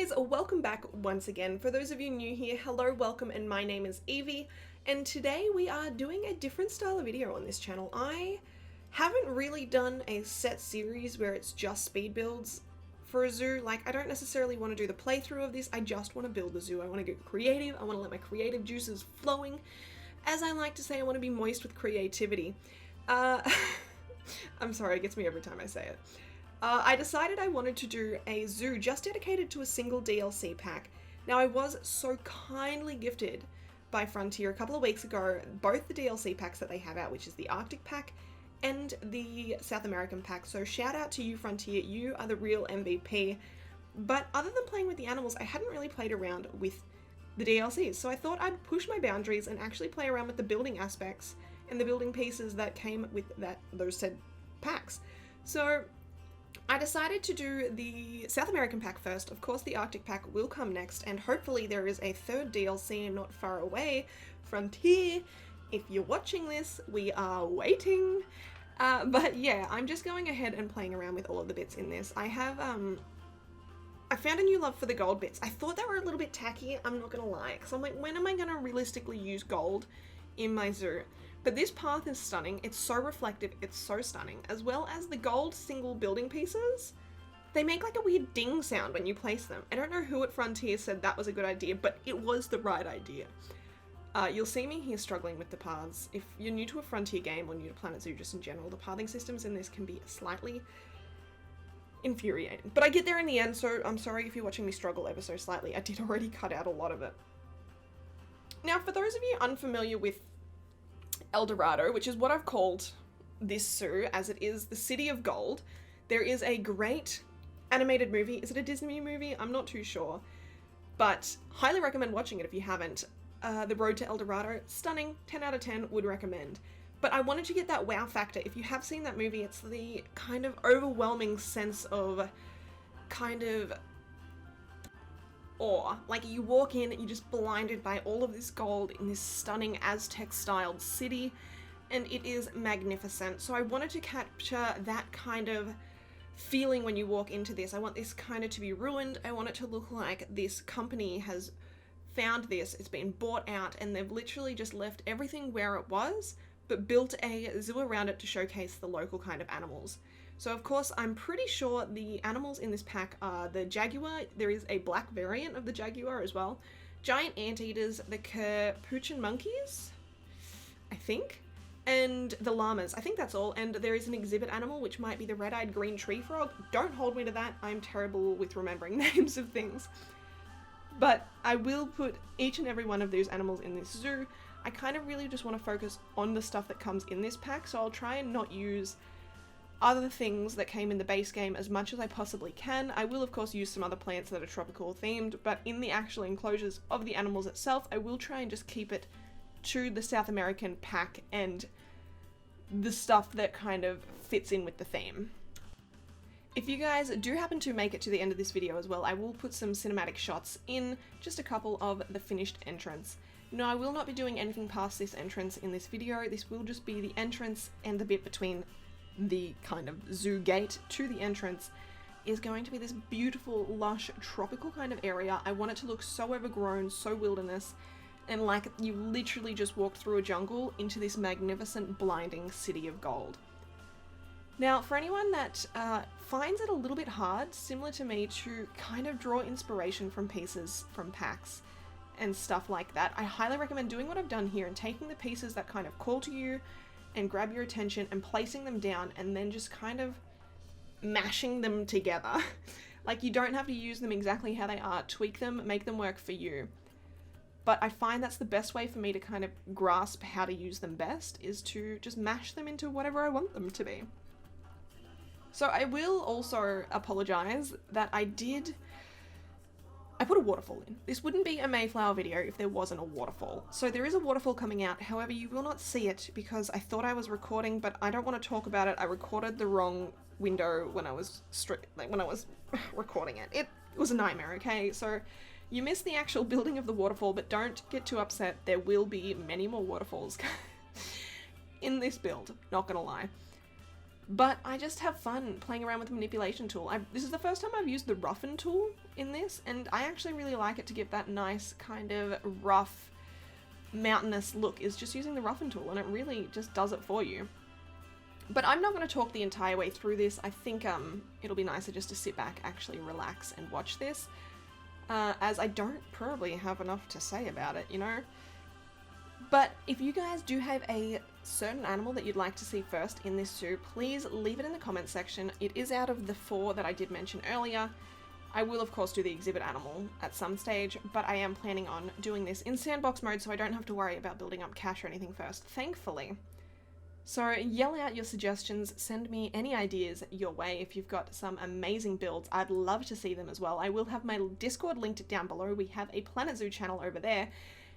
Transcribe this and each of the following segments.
guys, welcome back once again. For those of you new here, hello, welcome, and my name is Evie, and today we are doing a different style of video on this channel. I haven't really done a set series where it's just speed builds for a zoo. Like, I don't necessarily want to do the playthrough of this, I just want to build the zoo. I want to get creative, I want to let my creative juices flowing. As I like to say, I want to be moist with creativity. I'm sorry, it gets me every time I say it. I decided I wanted to do a zoo just dedicated to a single DLC pack. Now, I was so kindly gifted by Frontier a couple of weeks ago, both the DLC packs that they have out, which is the Arctic pack and the South American pack. So shout out to you, Frontier, you are the real MVP. But other than playing with the animals, I hadn't really played around with the DLCs. So I thought I'd push my boundaries and actually play around with the building aspects and the building pieces that came with those said packs. So I decided to do the South American pack first. Of course, the Arctic pack will come next, and hopefully there is a third DLC not far away. Frontier, if you're watching this, we are waiting. But yeah, I'm just going ahead and playing around with all of the bits in this. I have, I found a new love for the gold bits. I thought they were a little bit tacky, I'm not gonna lie, because I'm like, when am I gonna realistically use gold in my zoo? But this path is stunning, it's so reflective, it's so stunning, as well as the gold single building pieces. They make like a weird ding sound when you place them. I don't know who at Frontier said that was a good idea, but it was the right idea. You'll see me here struggling with the paths. If you're new to a Frontier game or new to Planet Zoo just in general, the pathing systems in this can be slightly infuriating. But I get there in the end, so I'm sorry if you're watching me struggle ever so slightly. I did already cut out a lot of it. Now, for those of you unfamiliar with Eldorado, which is what I've called this zoo, as it is the City of Gold, there is a great animated movie. Is it a Disney movie? I'm not too sure, but highly recommend watching it if you haven't. The Road to Eldorado, stunning, 10 out of 10, would recommend. But I wanted to get that wow factor. If you have seen that movie, it's the kind of overwhelming sense of kind of awe. Like, you walk in, you're just blinded by all of this gold in this stunning Aztec-styled city, and it is magnificent. So I wanted to capture that kind of feeling when you walk into this. I want this kind of to be ruined. I want it to look like this company has found this, it's been bought out, and they've literally just left everything where it was, but built a zoo around it to showcase the local kind of animals. So of course, I'm pretty sure the animals in this pack are the jaguar. There is a black variant of the jaguar as well. Giant anteaters, the capuchin monkeys, I think, and the llamas. I think that's all. And there is an exhibit animal, which might be the red-eyed green tree frog. Don't hold me to that. I'm terrible with remembering names of things. But I will put each and every one of those animals in this zoo. I kind of really just want to focus on the stuff that comes in this pack, so I'll try and not use other things that came in the base game as much as I possibly can. I will of course use some other plants that are tropical themed, but in the actual enclosures of the animals itself, I will try and just keep it to the South American pack and the stuff that kind of fits in with the theme. If you guys do happen to make it to the end of this video as well, I will put some cinematic shots in, just a couple of the finished entrance. No, I will not be doing anything past this entrance in this video. This will just be the entrance, and the bit between the kind of zoo gate to the entrance is going to be this beautiful, lush, tropical kind of area. I want it to look so overgrown, so wilderness, and like you literally just walked through a jungle into this magnificent, blinding city of gold. Now, for anyone that finds it a little bit hard, similar to me, to kind of draw inspiration from pieces from packs and stuff like that, I highly recommend doing what I've done here and taking the pieces that kind of call to you and grab your attention and placing them down and then just kind of mashing them together. Like, you don't have to use them exactly how they are, tweak them, make them work for you. But I find that's the best way for me to kind of grasp how to use them best, is to just mash them into whatever I want them to be. So I will also apologize that I put a waterfall in. This wouldn't be a MayFlower video if there wasn't a waterfall. So there is a waterfall coming out, however you will not see it because I thought I was recording, but I don't want to talk about it. I recorded the wrong window when I was recording it. It was a nightmare, okay? So you missed the actual building of the waterfall, but don't get too upset. There will be many more waterfalls in this build, not gonna lie. But I just have fun playing around with the manipulation tool. This is the first time I've used the roughen tool in this, and I actually really like it to give that nice kind of rough, mountainous look, is just using the roughen tool, and it really just does it for you. But I'm not going to talk the entire way through this. I think it'll be nicer just to sit back, actually relax and watch this, as I don't probably have enough to say about it, you know? But if you guys do have a certain animal that you'd like to see first in this zoo, please leave it in the comments section. It is out of the 4 that I did mention earlier. I will of course do the exhibit animal at some stage, but I am planning on doing this in sandbox mode so I don't have to worry about building up cash or anything first, thankfully. So yell out your suggestions, send me any ideas your way. If you've got some amazing builds, I'd love to see them as well. I will have my Discord linked down below. We have a Planet Zoo channel over there,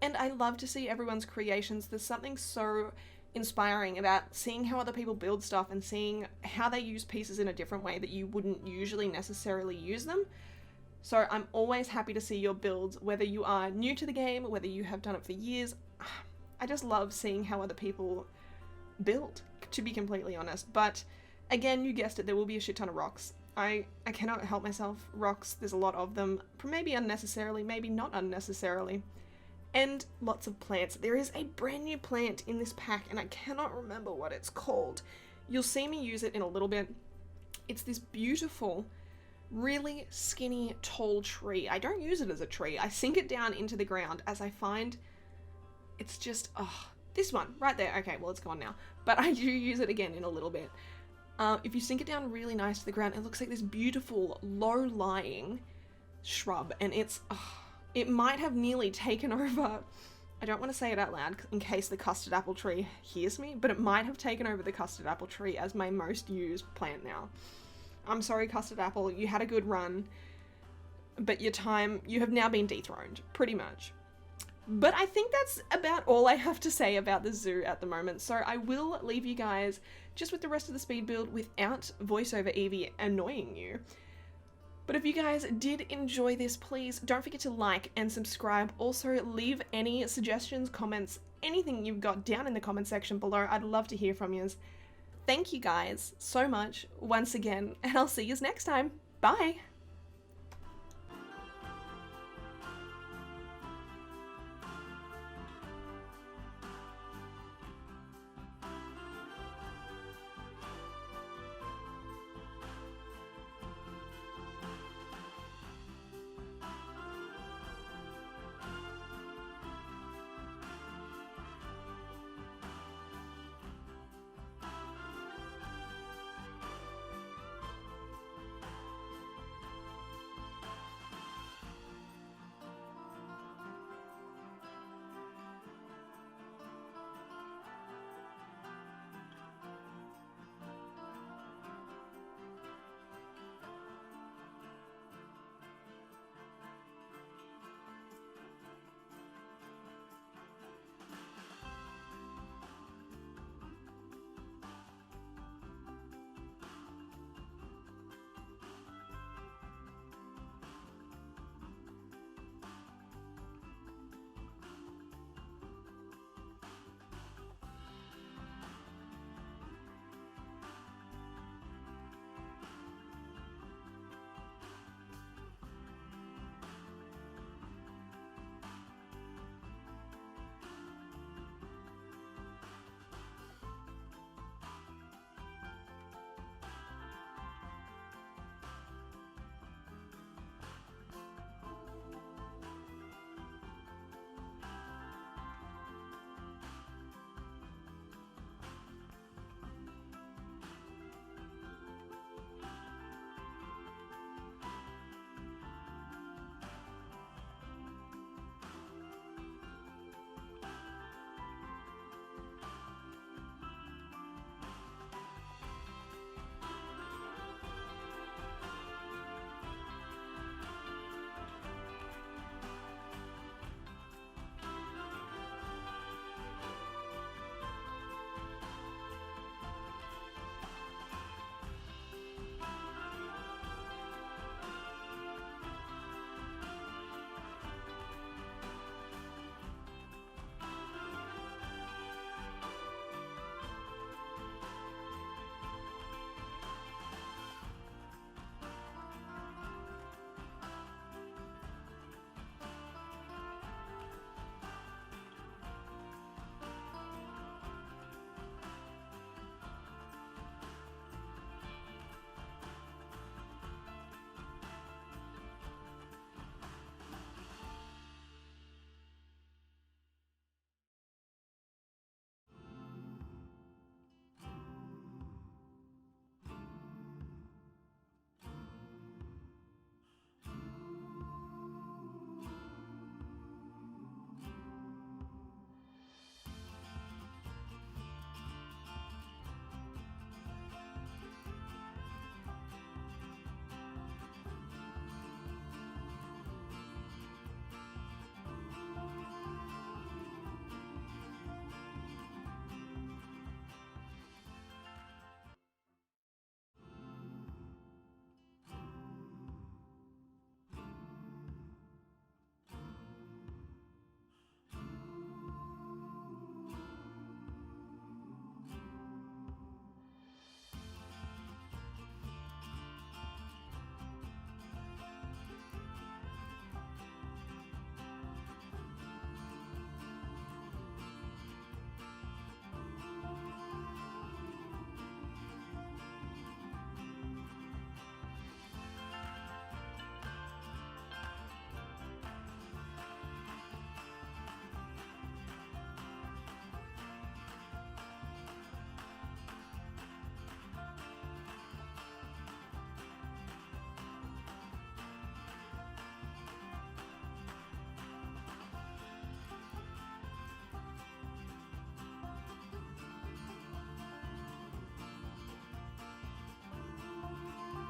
and I love to see everyone's creations. There's something so inspiring about seeing how other people build stuff and seeing how they use pieces in a different way that you wouldn't usually necessarily use them. So I'm always happy to see your builds, whether you are new to the game, whether you have done it for years. I just love seeing how other people build, to be completely honest. But again, you guessed it, there will be a shit ton of rocks. I cannot help myself. Rocks, there's a lot of them, maybe unnecessarily, maybe not unnecessarily. And lots of plants. There is a brand new plant in this pack, and I cannot remember what it's called. You'll see me use it in a little bit. It's this beautiful, really skinny, tall tree. I don't use it as a tree. I sink it down into the ground as I find it's just, this one right there. Okay, well, it's gone now, but I do use it again in a little bit. If you sink it down really nice to the ground, it looks like this beautiful, low-lying shrub, and it's, it might have nearly taken over, I don't want to say it out loud in case the custard apple tree hears me, but it might have taken over the custard apple tree as my most used plant now. I'm sorry, custard apple, you had a good run, but you have now been dethroned, pretty much. But I think that's about all I have to say about the zoo at the moment, so I will leave you guys just with the rest of the speed build without voiceover Evie annoying you. But if you guys did enjoy this, please don't forget to like and subscribe. Also, leave any suggestions, comments, anything you've got down in the comment section below. I'd love to hear from yous. Thank you guys so much once again, and I'll see yous next time. Bye!